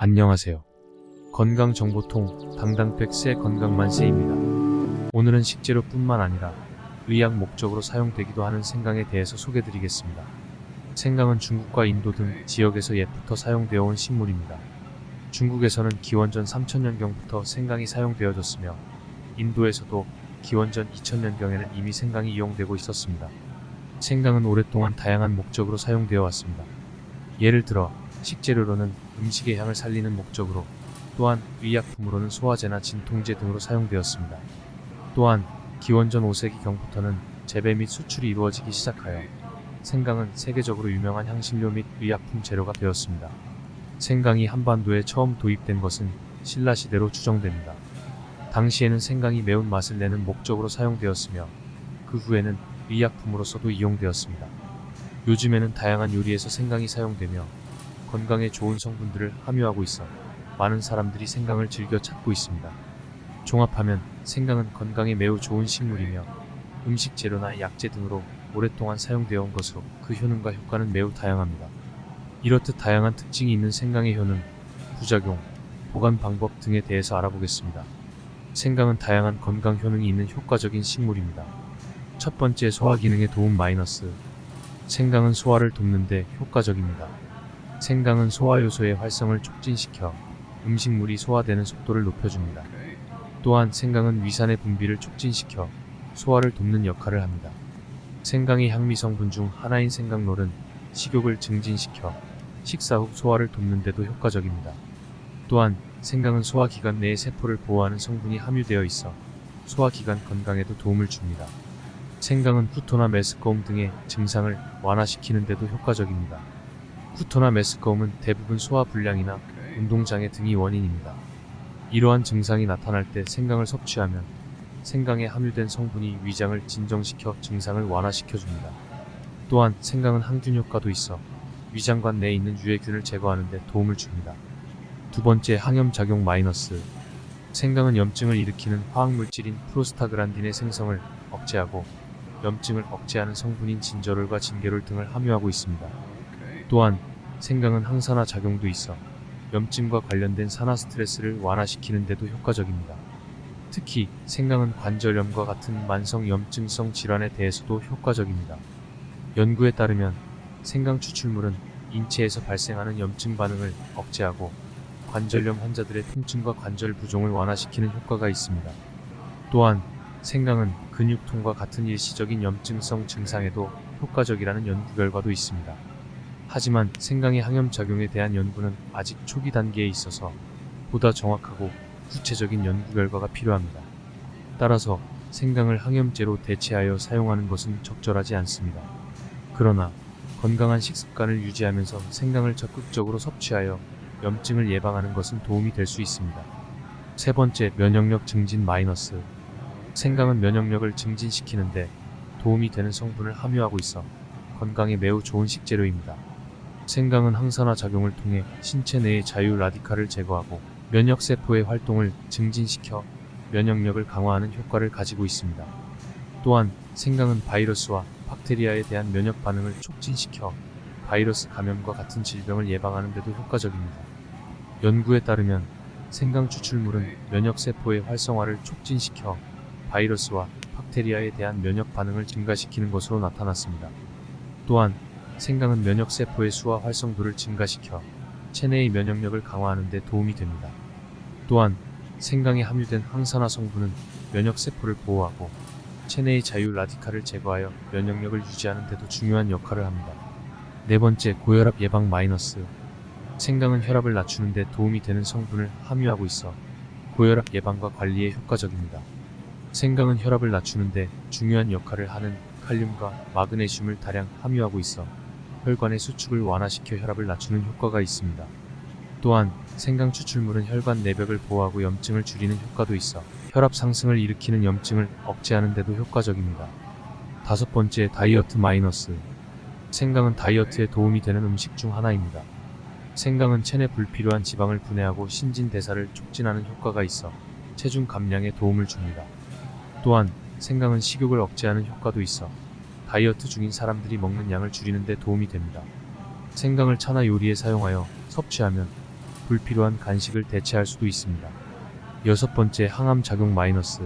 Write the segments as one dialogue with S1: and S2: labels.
S1: 안녕하세요. 건강정보통 당당백세 건강만세입니다. 오늘은 식재료뿐만 아니라 의학 목적으로 사용되기도 하는 생강에 대해서 소개드리겠습니다. 생강은 중국과 인도 등 지역에서 옛부터 사용되어 온 식물입니다. 중국에서는 기원전 3000년경부터 생강이 사용되어졌으며 인도에서도 기원전 2000년경에는 이미 생강이 이용되고 있었습니다. 생강은 오랫동안 다양한 목적으로 사용되어 왔습니다. 예를 들어 식재료로는 음식의 향을 살리는 목적으로, 또한 의약품으로는 소화제나 진통제 등으로 사용되었습니다. 또한 기원전 5세기경부터는 재배 및 수출이 이루어지기 시작하여 생강은 세계적으로 유명한 향신료 및 의약품 재료가 되었습니다. 생강이 한반도에 처음 도입된 것은 신라시대로 추정됩니다. 당시에는 생강이 매운 맛을 내는 목적으로 사용되었으며 그 후에는 의약품으로서도 이용되었습니다. 요즘에는 다양한 요리에서 생강이 사용되며 건강에 좋은 성분들을 함유하고 있어 많은 사람들이 생강을 즐겨 찾고 있습니다. 종합하면 생강은 건강에 매우 좋은 식물이며 음식 재료나 약재 등으로 오랫동안 사용되어 온 것으로 그 효능과 효과는 매우 다양합니다. 이렇듯 다양한 특징이 있는 생강의 효능, 부작용, 보관 방법 등에 대해서 알아보겠습니다. 생강은 다양한 건강 효능이 있는 효과적인 식물입니다. 첫 번째, 소화 기능에 도움 마이너스. 생강은 소화를 돕는 데 효과적입니다. 생강은 소화효소의 활성을 촉진시켜 음식물이 소화되는 속도를 높여줍니다. 또한 생강은 위산의 분비를 촉진시켜 소화를 돕는 역할을 합니다. 생강의 향미 성분 중 하나인 생강롤은 식욕을 증진시켜 식사 후 소화를 돕는 데도 효과적입니다. 또한 생강은 소화기관 내의 세포를 보호하는 성분이 함유되어 있어 소화기관 건강에도 도움을 줍니다. 생강은 구토나 메스꺼움 등의 증상을 완화시키는 데도 효과적입니다. 구토나 메스꺼움은 대부분 소화불량이나 운동장애 등이 원인입니다. 이러한 증상이 나타날 때 생강을 섭취하면 생강에 함유된 성분이 위장을 진정시켜 증상을 완화시켜줍니다. 또한 생강은 항균 효과도 있어 위장관 내에 있는 유해균을 제거하는 데 도움을 줍니다. 두 번째, 항염작용 마이너스. 생강은 염증을 일으키는 화학물질인 프로스타그란딘의 생성을 억제하고 염증을 억제하는 성분인 진저롤과 진게롤 등을 함유하고 있습니다. 또한 생강은 항산화 작용도 있어 염증과 관련된 산화 스트레스를 완화시키는 데도 효과적입니다. 특히 생강은 관절염과 같은 만성 염증성 질환에 대해서도 효과적입니다. 연구에 따르면 생강 추출물은 인체에서 발생하는 염증 반응을 억제하고 관절염 환자들의 통증과 관절 부종을 완화시키는 효과가 있습니다. 또한 생강은 근육통과 같은 일시적인 염증성 증상에도 효과적이라는 연구 결과도 있습니다. 하지만 생강의 항염작용에 대한 연구는 아직 초기 단계에 있어서 보다 정확하고 구체적인 연구 결과가 필요합니다. 따라서 생강을 항염제로 대체하여 사용하는 것은 적절하지 않습니다. 그러나 건강한 식습관을 유지하면서 생강을 적극적으로 섭취하여 염증을 예방하는 것은 도움이 될 수 있습니다. 세 번째, 면역력 증진 마이너스. 생강은 면역력을 증진시키는데 도움이 되는 성분을 함유하고 있어 건강에 매우 좋은 식재료입니다. 생강은 항산화 작용을 통해 신체 내의 자유 라디칼을 제거하고 면역세포의 활동을 증진시켜 면역력을 강화하는 효과를 가지고 있습니다. 또한 생강은 바이러스와 박테리아에 대한 면역 반응을 촉진시켜 바이러스 감염과 같은 질병을 예방하는 데도 효과적입니다. 연구에 따르면 생강 추출물은 면역세포의 활성화를 촉진시켜 바이러스와 박테리아에 대한 면역 반응을 증가시키는 것으로 나타났습니다. 또한 생강은 면역세포의 수와 활성도를 증가시켜 체내의 면역력을 강화하는 데 도움이 됩니다. 또한 생강에 함유된 항산화 성분은 면역세포를 보호하고 체내의 자유 라디칼을 제거하여 면역력을 유지하는 데도 중요한 역할을 합니다. 네 번째, 고혈압 예방 마이너스. 생강은 혈압을 낮추는 데 도움이 되는 성분을 함유하고 있어 고혈압 예방과 관리에 효과적입니다. 생강은 혈압을 낮추는 데 중요한 역할을 하는 칼륨과 마그네슘을 다량 함유하고 있어 혈관의 수축을 완화시켜 혈압을 낮추는 효과가 있습니다. 또한 생강 추출물은 혈관 내벽을 보호하고 염증을 줄이는 효과도 있어 혈압 상승을 일으키는 염증을 억제하는 데도 효과적입니다. 다섯 번째, 다이어트 마이너스. 생강은 다이어트에 도움이 되는 음식 중 하나입니다. 생강은 체내 불필요한 지방을 분해하고 신진대사를 촉진하는 효과가 있어 체중 감량에 도움을 줍니다. 또한 생강은 식욕을 억제하는 효과도 있어 다이어트 중인 사람들이 먹는 양을 줄이는 데 도움이 됩니다. 생강을 차나 요리에 사용하여 섭취하면 불필요한 간식을 대체할 수도 있습니다. 여섯 번째, 항암 작용 마이너스.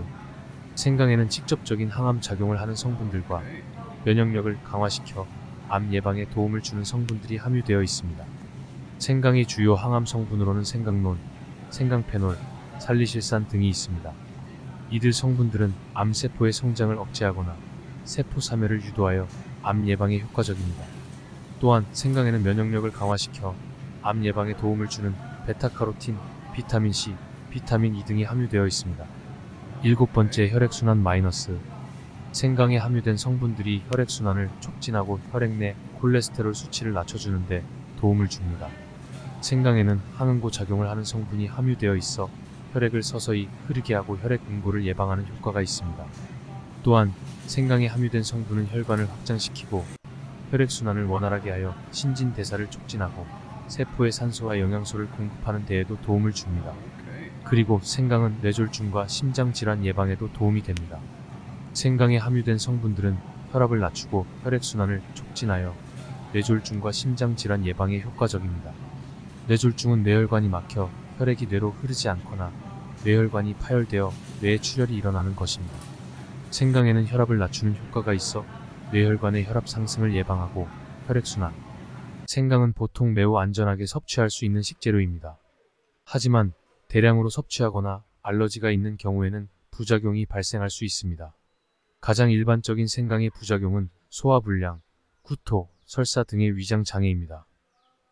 S1: 생강에는 직접적인 항암 작용을 하는 성분들과 면역력을 강화시켜 암 예방에 도움을 주는 성분들이 함유되어 있습니다. 생강의 주요 항암 성분으로는 생강론, 생강페놀, 살리실산 등이 있습니다. 이들 성분들은 암세포의 성장을 억제하거나 세포 사멸을 유도하여 암 예방에 효과적입니다. 또한 생강에는 면역력을 강화시켜 암 예방에 도움을 주는 베타카로틴, 비타민C, 비타민 E 등이 함유되어 있습니다. 일곱 번째, 혈액순환 마이너스. 생강에 함유된 성분들이 혈액순환을 촉진하고 혈액 내 콜레스테롤 수치를 낮춰주는데 도움을 줍니다. 생강에는 항응고 작용을 하는 성분이 함유되어 있어 혈액을 서서히 흐르게 하고 혈액 응고를 예방하는 효과가 있습니다. 또한 생강에 함유된 성분은 혈관을 확장시키고 혈액순환을 원활하게 하여 신진대사를 촉진하고 세포에 산소와 영양소를 공급하는 데에도 도움을 줍니다. 그리고 생강은 뇌졸중과 심장질환 예방에도 도움이 됩니다. 생강에 함유된 성분들은 혈압을 낮추고 혈액순환을 촉진하여 뇌졸중과 심장질환 예방에 효과적입니다. 뇌졸중은 뇌혈관이 막혀 혈액이 뇌로 흐르지 않거나 뇌혈관이 파열되어 뇌에 출혈이 일어나는 것입니다. 생강에는 혈압을 낮추는 효과가 있어 뇌혈관의 혈압 상승을 예방하고 혈액순환. 생강은 보통 매우 안전하게 섭취할 수 있는 식재료입니다. 하지만 대량으로 섭취하거나 알러지가 있는 경우에는 부작용이 발생할 수 있습니다. 가장 일반적인 생강의 부작용은 소화불량, 구토, 설사 등의 위장장애입니다.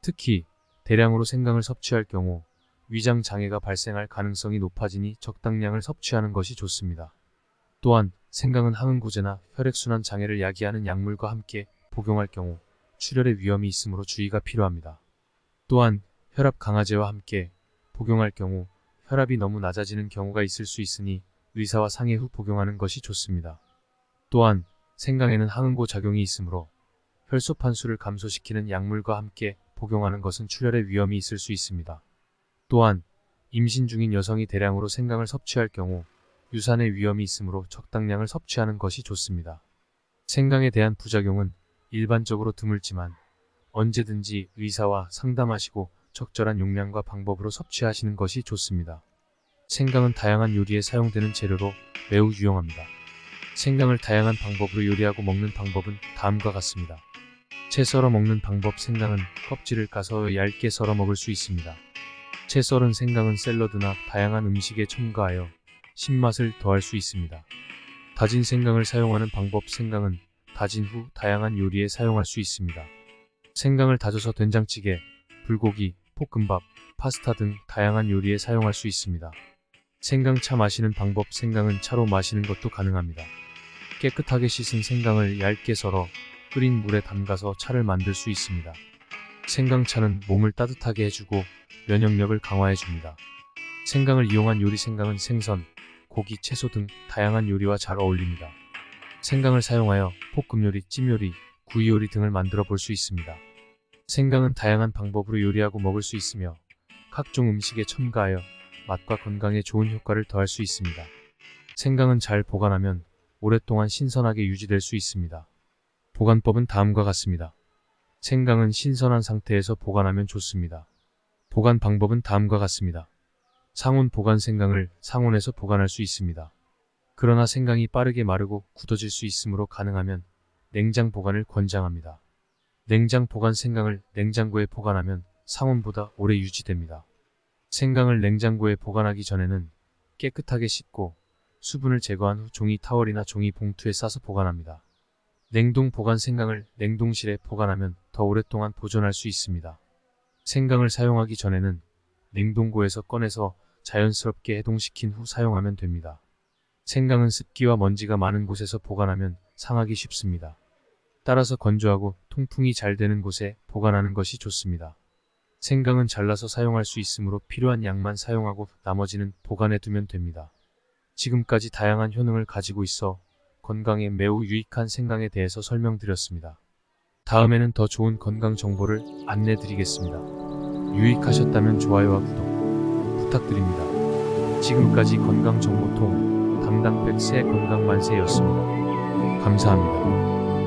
S1: 특히 대량으로 생강을 섭취할 경우 위장장애가 발생할 가능성이 높아지니 적당량을 섭취하는 것이 좋습니다. 또한 생강은 항응고제나 혈액순환 장애를 야기하는 약물과 함께 복용할 경우 출혈의 위험이 있으므로 주의가 필요합니다. 또한 혈압 강화제와 함께 복용할 경우 혈압이 너무 낮아지는 경우가 있을 수 있으니 의사와 상의 후 복용하는 것이 좋습니다. 또한 생강에는 항응고 작용이 있으므로 혈소판 수를 감소시키는 약물과 함께 복용하는 것은 출혈의 위험이 있을 수 있습니다. 또한 임신 중인 여성이 대량으로 생강을 섭취할 경우 유산의 위험이 있으므로 적당량을 섭취하는 것이 좋습니다. 생강에 대한 부작용은 일반적으로 드물지만 언제든지 의사와 상담하시고 적절한 용량과 방법으로 섭취하시는 것이 좋습니다. 생강은 다양한 요리에 사용되는 재료로 매우 유용합니다. 생강을 다양한 방법으로 요리하고 먹는 방법은 다음과 같습니다. 채 썰어 먹는 방법. 생강은 껍질을 까서 얇게 썰어 먹을 수 있습니다. 채 썰은 생강은 샐러드나 다양한 음식에 첨가하여 신맛을 더할 수 있습니다. 다진 생강을 사용하는 방법. 생강은 다진 후 다양한 요리에 사용할 수 있습니다. 생강을 다져서 된장찌개, 불고기, 볶음밥, 파스타 등 다양한 요리에 사용할 수 있습니다. 생강차 마시는 방법. 생강은 차로 마시는 것도 가능합니다. 깨끗하게 씻은 생강을 얇게 썰어 끓인 물에 담가서 차를 만들 수 있습니다. 생강차는 몸을 따뜻하게 해주고 면역력을 강화해줍니다. 생강을 이용한 요리. 생강은 생선, 고기, 채소 등 다양한 요리와 잘 어울립니다. 생강을 사용하여 볶음요리, 찜요리, 구이요리 등을 만들어 볼 수 있습니다. 생강은 다양한 방법으로 요리하고 먹을 수 있으며 각종 음식에 첨가하여 맛과 건강에 좋은 효과를 더할 수 있습니다. 생강은 잘 보관하면 오랫동안 신선하게 유지될 수 있습니다. 보관법은 다음과 같습니다. 생강은 신선한 상태에서 보관하면 좋습니다. 보관 방법은 다음과 같습니다. 상온 보관. 생강을 상온에서 보관할 수 있습니다. 그러나 생강이 빠르게 마르고 굳어질 수 있으므로 가능하면 냉장 보관을 권장합니다. 냉장 보관. 생강을 냉장고에 보관하면 상온보다 오래 유지됩니다. 생강을 냉장고에 보관하기 전에는 깨끗하게 씻고 수분을 제거한 후 종이 타월이나 종이 봉투에 싸서 보관합니다. 냉동 보관. 생강을 냉동실에 보관하면 더 오랫동안 보존할 수 있습니다. 생강을 사용하기 전에는 냉동고에서 꺼내서 자연스럽게 해동시킨 후 사용하면 됩니다. 생강은 습기와 먼지가 많은 곳에서 보관하면 상하기 쉽습니다. 따라서 건조하고 통풍이 잘 되는 곳에 보관하는 것이 좋습니다. 생강은 잘라서 사용할 수 있으므로 필요한 양만 사용하고 나머지는 보관해 두면 됩니다. 지금까지 다양한 효능을 가지고 있어 건강에 매우 유익한 생강에 대해서 설명드렸습니다. 다음에는 더 좋은 건강 정보를 안내 드리겠습니다. 유익하셨다면 좋아요와 구독 부탁드립니다. 지금까지 건강정보통 담당 100세 건강만세였습니다. 감사합니다.